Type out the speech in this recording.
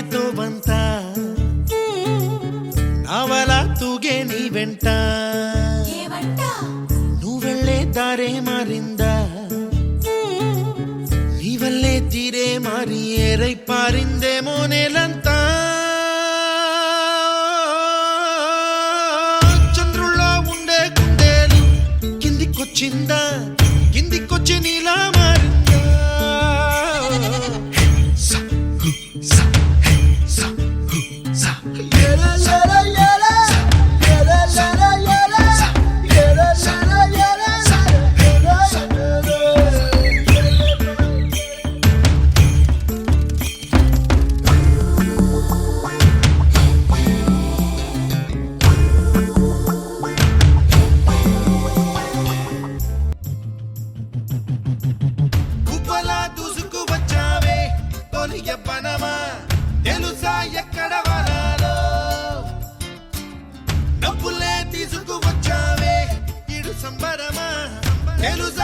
చేతో బంత నావల తూగే నీ వెంట నువ్వెళ్ళే దారే మారిందా నీ వల్లే తీరే మారి ఏరై పారిందేమో నేలంతా చంద్రుల్లో ఉండే గుండెలు కిందికొచ్చిందా కిందికొచ్చి నీలా మారిందా తెలుసా ఎక్కడ వరాలో నవ్వులే తీసుకువచ్చావే ఇడు సంబరమా తెలుసా